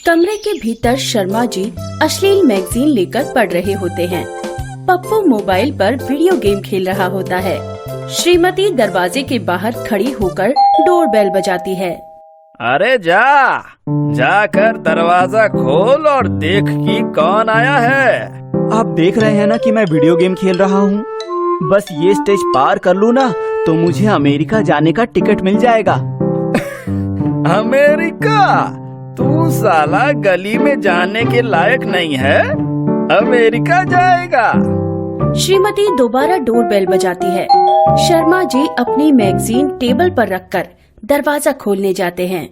कमरे के भीतर शर्मा जी अश्लील मैगजीन लेकर पढ़ रहे होते हैं। पप्पू मोबाइल पर वीडियो गेम खेल रहा होता है। श्रीमती दरवाजे के बाहर खड़ी होकर डोरबेल बजाती है। अरे जाकर दरवाजा खोल और देख कि कौन आया है। आप देख रहे हैं ना कि मैं वीडियो गेम खेल रहा हूँ। बस ये स्टेज पार कर लूँ ना तो मुझे अमेरिका जाने का टिकट मिल जाएगा। अमेरिका? तू साला गली में जाने के लायक नहीं है, अमेरिका जाएगा। श्रीमती दोबारा डोरबेल बजाती है। शर्मा जी अपनी मैगजीन टेबल पर रखकर दरवाजा खोलने जाते हैं।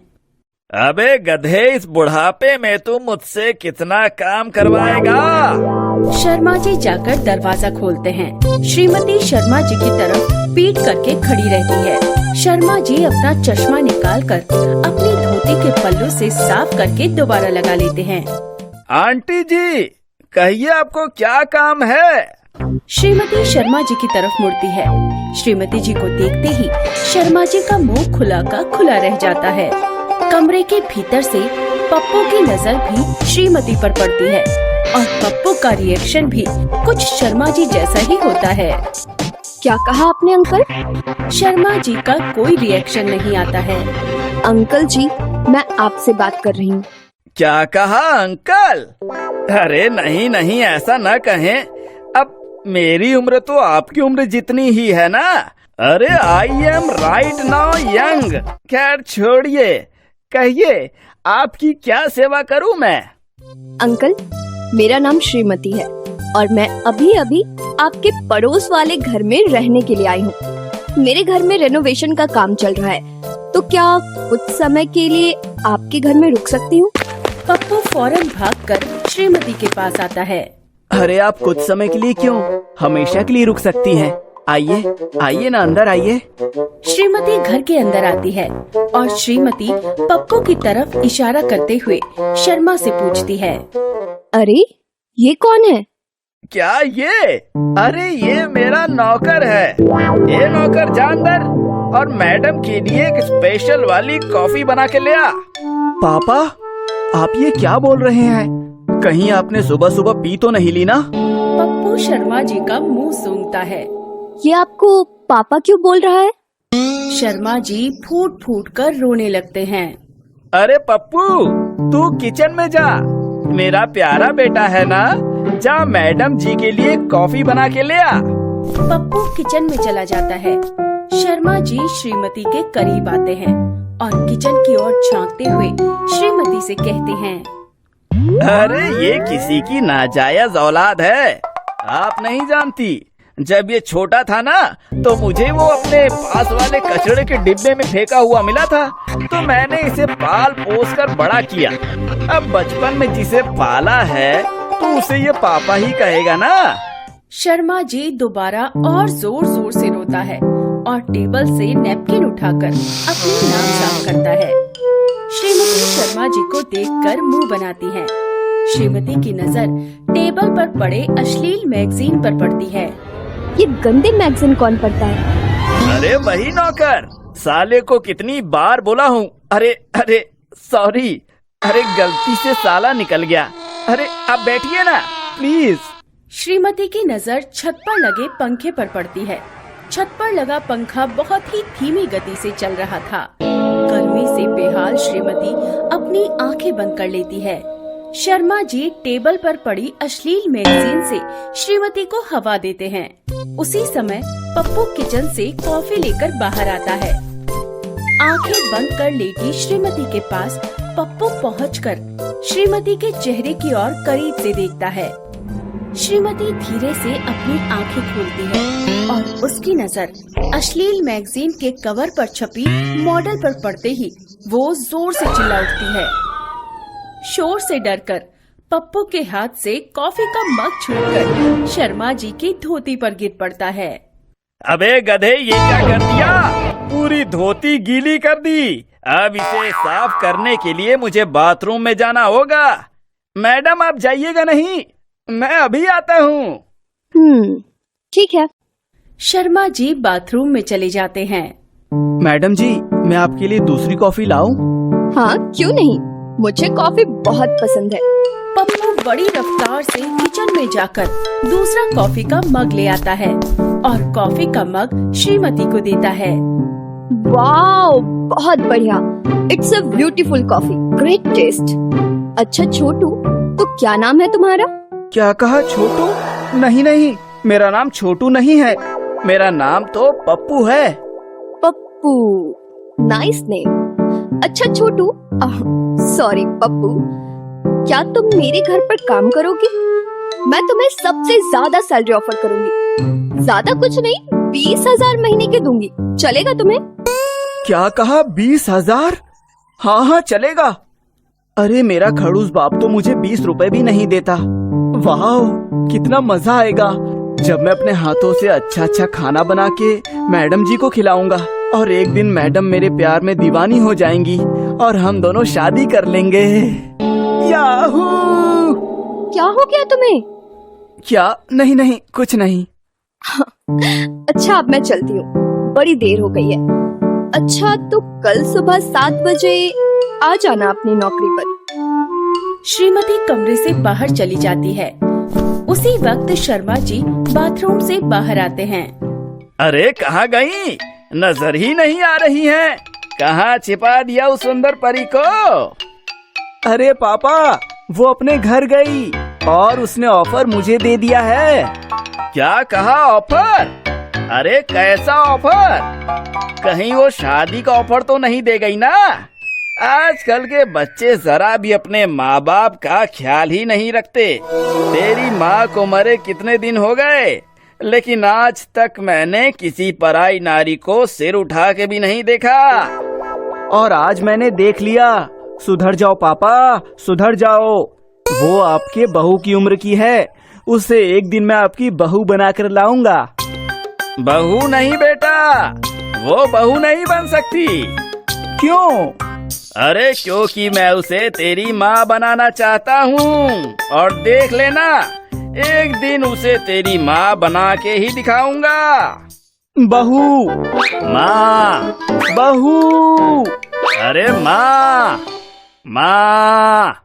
अबे गधे, इस बुढ़ापे में तू मुझसे कितना काम करवाएगा? शर्मा जी जाकर दरवाजा खोलते हैं। श्रीमती शर्मा जी की तरफ पीठ करके खड़ी रहती है। शर्मा जी अपना चश्मा निकालकर अपनी धोती के पल्लू से साफ करके दोबारा लगा लेते हैं। आंटी जी, कहिए आपको क्या काम है? श्रीमती शर्मा जी की तरफ मुड़ती है। श्रीमती जी को देखते ही शर्मा जी का मुंह खुला का खुला रह जाता है। कमरे के भीतर से पप्पू की नजर भी श्रीमती पर पड़ती है और पप्पू का रिएक्शन भी कुछ शर्मा जी जैसा ही होता है। क्या कहा आपने अंकल? शर्मा जी का कोई रिएक्शन नहीं आता है। अंकल जी, मैं आपसे बात कर रही हूँ। क्या कहा अंकल? अरे नहीं नहीं, ऐसा न कहें। अब मेरी उम्र तो आपकी उम्र जितनी ही है ना। अरे I am right now young. खैर छोड़िए, कहिए आपकी क्या सेवा करूं मैं? अंकल, मेरा नाम श्रीमती है और मैं अभी अभी आपके पड़ोस वाले घर में रहने के लिए आई हूँ। मेरे घर में रेनोवेशन का काम चल रहा है, तो क्या कुछ समय के लिए आपके घर में रुक सकती हूँ? पप्पू फौरन भागकर श्रीमती के पास आता है। अरे आप कुछ समय के लिए क्यों, हमेशा के लिए रुक सकती हैं। आइए आइए ना, अंदर आइए। श्रीमती घर के अंदर आती है और श्रीमती पप्पू की तरफ इशारा करते हुए शर्मा से पूछती है, अरे ये कौन है? क्या ये? अरे ये मेरा नौकर है। ये नौकर जा अंदर और मैडम के लिए एक स्पेशल वाली कॉफी बना के ले आ। पापा, आप ये क्या बोल रहे हैं? कहीं आपने सुबह सुबह पी तो नहीं ली ना? पप्पू शर्मा जी का मुंह सूंघता है। ये आपको पापा क्यों बोल रहा है? शर्मा जी फूट फूट कर रोने लगते हैं। अरे पप्पू, तू किचन में जा, मेरा प्यारा बेटा है ना। जा मैडम जी के लिए कॉफी बना के ले आ। पप्पू किचन में चला जाता है। शर्मा जी श्रीमती के करीब आते हैं और किचन की ओर झांकते हुए श्रीमती से कहते हैं, अरे ये किसी की नाजायज औलाद है। आप नहीं जानती, जब ये छोटा था ना तो मुझे वो अपने पास वाले कचड़े के डिब्बे में फेंका हुआ मिला था, तो मैंने इसे पाल पोस कर बड़ा किया। अब बचपन में जिसे पाला है तो उसे ये पापा ही कहेगा ना। शर्मा जी दोबारा और जोर जोर से रोता है और टेबल से नैपकिन उठाकर अपनी नाक साफ करता है। श्रीमती शर्मा जी को देखकर मुंह बनाती हैं। श्रीमती की नजर टेबल पर पड़े अश्लील मैगजीन पर पड़ती है। ये गंदे मैगजीन कौन पढ़ता है? अरे वही नौकर। साले को कितनी बार बोला हूँ। अरे अरे सॉरी, अरे गलती से साला निकल गया। अरे आप बैठिए ना प्लीज। श्रीमती की नजर छत पर लगे पंखे पर पड़ती है। छत पर लगा पंखा बहुत ही धीमी गति से चल रहा था। गर्मी से बेहाल श्रीमती अपनी आंखें बंद कर लेती है। शर्मा जी टेबल पर पड़ी अश्लील मैगजीन से श्रीमती को हवा देते हैं। उसी समय पप्पू किचन से कॉफी लेकर बाहर आता है। आंखें बंद कर लेटी श्रीमती के पास पप्पू पहुंचकर श्रीमती के चेहरे की ओर करीब से देखता है। श्रीमती धीरे से अपनी आंखें खोलती है और उसकी नजर अश्लील मैगजीन के कवर पर छपी मॉडल पर पड़ते ही वो जोर से चिल्ला उठती है। शोर से डरकर पप्पू के हाथ से कॉफी का मग छूटकर शर्मा जी की धोती पर गिर पड़ता है। अबे गधे, ये क्या कर दिया? पूरी धोती गीली कर दी। अब इसे साफ करने के लिए मुझे बाथरूम में जाना होगा। मैडम आप जाइएगा नहीं, मैं अभी आता हूँ। ठीक है। शर्मा जी बाथरूम में चले जाते हैं। मैडम जी, मैं आपके लिए दूसरी कॉफी लाऊं? हाँ, क्यों नहीं। मुझे कॉफी बहुत पसंद है। पप्पू बड़ी रफ्तार से किचन में जाकर दूसरा कॉफी का मग ले आता है और कॉफी का मग श्रीमती को देता है। वाओ, बहुत बढ़िया। It's a beautiful coffee, great test. अच्छा छोटू, तो क्या नाम है तुम्हारा? क्या कहा, छोटू? नहीं नहीं, मेरा नाम छोटू नहीं है, मेरा नाम तो पप्पू है। Pappu, nice name. अच्छा छोटू, सॉरी पप्पू, क्या तुम मेरे घर पर काम करोगे? मैं तुम्हें सबसे ज्यादा सैलरी ऑफर करूंगी। ज्यादा कुछ नहीं, 20,000 महीने के दूंगी। चलेगा तुम्हें? क्या कहा, 20,000? हाँ हाँ चलेगा। अरे मेरा खड़ूस बाप तो मुझे 20 रुपए भी नहीं देता। वाह, कितना मजा आएगा जब मैं अपने हाथों से अच्छा अच्छा खाना बना के मैडम जी को खिलाऊंगा और एक दिन मैडम मेरे प्यार में दीवानी हो जाएंगी और हम दोनों शादी कर लेंगे। याहू! क्या हो गया तुम्हें? क्या? नहीं नहीं, कुछ नहीं। अच्छा अब मैं चलती हूँ, बड़ी देर हो गई है। अच्छा तो कल सुबह 7 बजे आ जाना अपनी नौकरी पर। श्रीमती कमरे से बाहर चली जाती है। उसी वक्त शर्मा जी बाथरूम से बाहर आते हैं। अरे कहाँ गई? नजर ही नहीं आ रही हैं। कहाँ छिपा दिया उस सुंदर परी को? अरे पापा, वो अपने घर गई और उसने ऑफर मुझे दे दिया है। क्या कहा, ऑफर? अरे कैसा ऑफर? कहीं वो शादी का ऑफर तो नहीं दे गई ना? आजकल के बच्चे जरा भी अपने माँ बाप का ख्याल ही नहीं रखते। तेरी माँ को मरे कितने दिन हो गए, लेकिन आज तक मैंने किसी पराई नारी को सिर उठा के भी नहीं देखा। और आज मैंने देख लिया। सुधर जाओ पापा, सुधर जाओ। वो आपके बहू की उम्र की है, उसे एक दिन मैं आपकी बहू बनाकर लाऊंगा। बहू नहीं बेटा, वो बहू नहीं बन सकती। क्यों? अरे क्योंकि मैं उसे तेरी माँ बनाना चाहता हूँ और देख लेना, एक दिन उसे तेरी माँ बना के ही दिखाऊंगा। बहू, माँ, बहू। अरे माँ, माँ।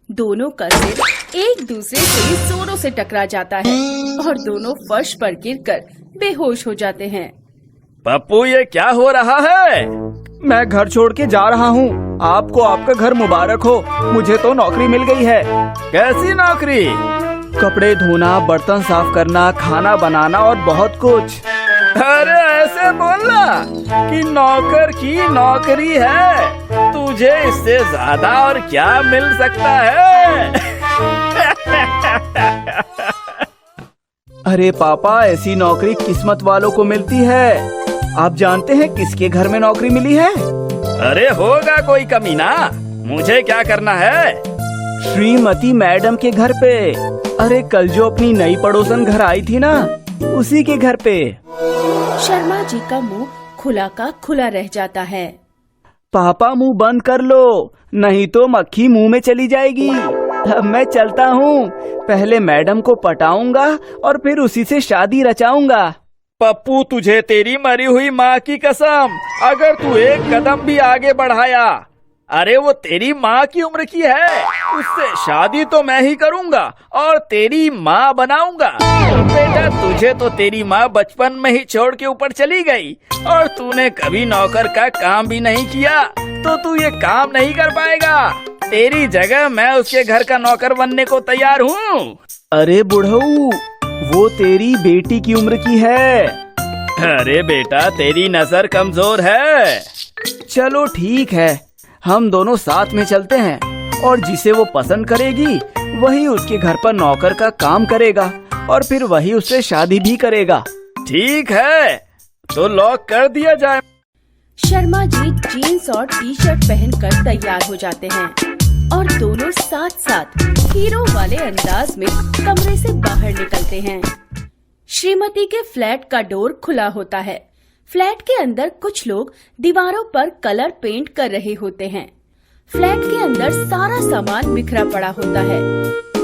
दोनों का सिर एक दूसरे से जोरों से टकरा जाता है और दोनों फर्श पर गिरकर बेहोश हो जाते हैं। पप्पू, ये क्या हो रहा है? मैं घर छोड़ के जा रहा हूँ। आपको आपका घर मुबारक हो, मुझे तो नौकरी मिल गई है। कैसी नौकरी? कपड़े धोना, बर्तन साफ करना, खाना बनाना और बहुत कुछ। अरे ऐसे बोलना कि नौकर की नौकरी है, तुझे इससे ज्यादा और क्या मिल सकता है? अरे पापा, ऐसी नौकरी किस्मत वालों को मिलती है। आप जानते हैं किसके घर में नौकरी मिली है? अरे होगा कोई कमीना, मुझे क्या करना है? श्रीमती मैडम के घर पे। अरे कल जो अपनी नई पड़ोसन घर आई थी ना, उसी के घर पे। शर्मा जी का मुंह खुला का खुला रह जाता है। पापा मुंह बंद कर लो, नहीं तो मक्खी मुंह में चली जाएगी। अब मैं चलता हूँ, पहले मैडम को पटाऊंगा और फिर उसी से शादी रचाऊंगा। पप्पू, तुझे तेरी मरी हुई माँ की कसम, अगर तू एक कदम भी आगे बढ़ाया, अरे वो तेरी माँ की उम्र की है, उससे शादी तो मैं ही करूंगा और तेरी माँ बनाऊंगा। बेटा, तुझे तो तेरी माँ बचपन में ही छोड़ के ऊपर चली गई और तूने कभी नौकर का काम भी नहीं किया, तो तू ये काम नहीं कर पाएगा। तेरी जगह मैं उसके घर का नौकर बनने को तैयार हूँ। अरे बुढ़ऊ, वो तेरी बेटी की उम्र की है। अरे बेटा, तेरी नजर कमजोर है। चलो ठीक है, हम दोनों साथ में चलते हैं और जिसे वो पसंद करेगी वही उसके घर पर नौकर का काम करेगा और फिर वही उससे शादी भी करेगा। ठीक है, तो लॉक कर दिया जाए। शर्मा जी जीन्स और टी-शर्ट पहनकर तैयार हो जाते हैं और दोनों साथ साथ हीरो वाले अंदाज में कमरे से बाहर निकलते हैं। श्रीमती के फ्लैट का डोर खुला होता है। फ्लैट के अंदर कुछ लोग दीवारों पर कलर पेंट कर रहे होते हैं। फ्लैट के अंदर सारा सामान बिखरा पड़ा होता है।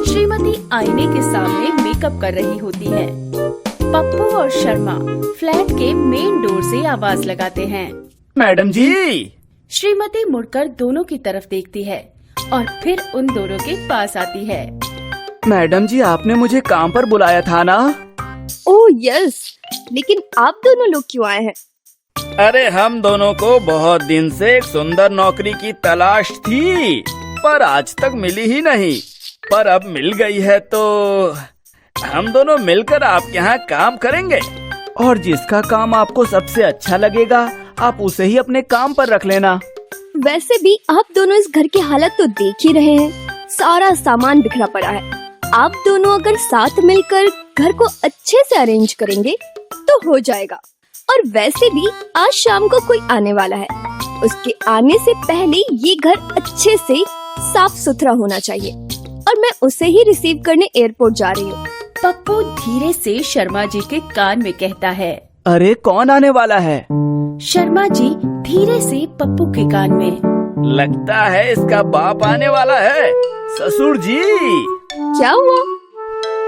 श्रीमती आईने के सामने मेकअप कर रही होती है। पप्पू और शर्मा फ्लैट के मेन डोर से आवाज लगाते हैं, मैडम जी। श्रीमती मुड़कर दोनों की तरफ देखती है और फिर उन दोनों के पास आती है। मैडम जी, आपने मुझे काम पर बुलाया था ना? ओह यस, लेकिन आप दोनों लोग क्यों आए हैं? अरे हम दोनों को बहुत दिन से एक सुंदर नौकरी की तलाश थी, पर आज तक मिली ही नहीं। पर अब मिल गई है तो हम दोनों मिलकर आपके यहाँ काम करेंगे। और जिसका काम आपको सबसे अच्छा लगेगा आप उसे ही अपने काम पर रख लेना। वैसे भी आप दोनों इस घर की हालत तो देख ही रहे हैं, सारा सामान बिखरा पड़ा है। आप दोनों अगर साथ मिलकर घर को अच्छे से अरेंज करेंगे तो हो जाएगा। और वैसे भी आज शाम को कोई आने वाला है, उसके आने से पहले ये घर अच्छे से साफ सुथरा होना चाहिए और मैं उसे ही रिसीव करने एयरपोर्ट जा रही हूँ। पप्पू धीरे से शर्मा जी के कान में कहता है। अरे कौन आने वाला है? शर्मा जी धीरे से पप्पू के कान में। लगता है इसका बाप आने वाला है। ससुर जी। क्या हुआ?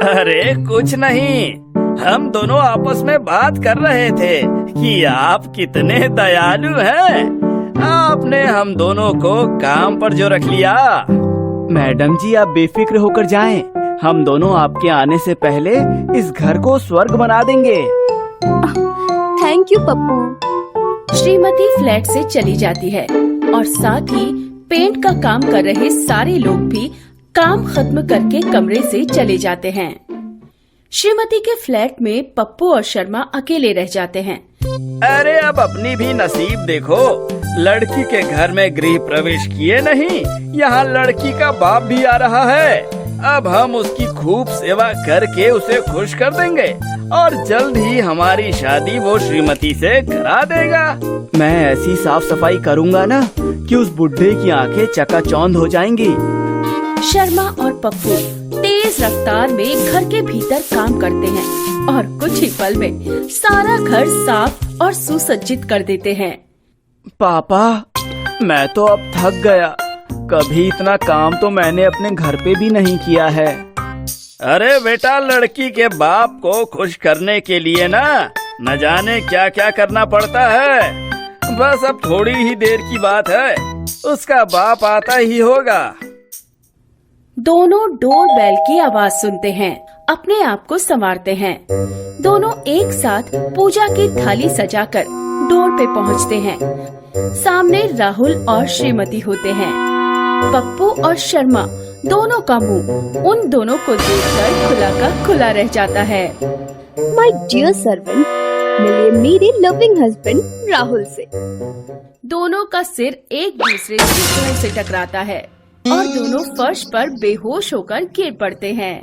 अरे कुछ नहीं, हम दोनों आपस में बात कर रहे थे कि आप कितने दयालु हैं। आपने हम दोनों को काम पर जो रख लिया। मैडम जी, आप बेफिक्र होकर जाएं। हम दोनों आपके आने से पहले इस घर को स्वर्ग बना देंगे। Thank you Pappu. Shrimati flat से चली जाती है और साथ ही पेंट का काम कर रहे सारे लोग भी काम खत्म करके कमरे से चले जाते हैं। श्रीमती के फ्लैट में पप्पू और शर्मा अकेले रह जाते हैं। अरे अब अपनी भी नसीब देखो, लड़की के घर में गृह प्रवेश किए नहीं, यहाँ लड़की का बाप भी आ रहा है। अब हम उसकी खूब सेवा करके उसे खुश कर देंगे और जल्द ही हमारी शादी वो श्रीमती से करा देगा। मैं ऐसी साफ सफाई करूँगा ना कि उस बुड्ढे की आंखें चकाचौंध हो जाएंगी। शर्मा और पप्पू तेज रफ्तार में घर के भीतर काम करते हैं और कुछ ही पल में सारा घर साफ और सुसज्जित कर देते हैं। पापा, मैं तो अब थक गया। कभी इतना काम तो मैंने अपने घर पे भी नहीं किया है। अरे बेटा, लड़की के बाप को खुश करने के लिए ना न जाने क्या क्या करना पड़ता है। बस अब थोड़ी ही देर की बात है, उसका बाप आता ही होगा। दोनों डोर बेल की आवाज सुनते हैं, अपने आप को संवारते हैं। दोनों एक साथ पूजा की थाली सजाकर डोर पे पहुंचते हैं। सामने राहुल और श्रीमती होते हैं। पप्पू और शर्मा दोनों का मुंह उन दोनों को देखकर खुला का खुला रह जाता है। माय डियर सर्वेंट, मिलिए मेरे लविंग हस्बैंड राहुल से। दोनों का सिर एक दूसरे से जोर से टकराता है और दोनों फर्श पर बेहोश होकर गिर पड़ते हैं।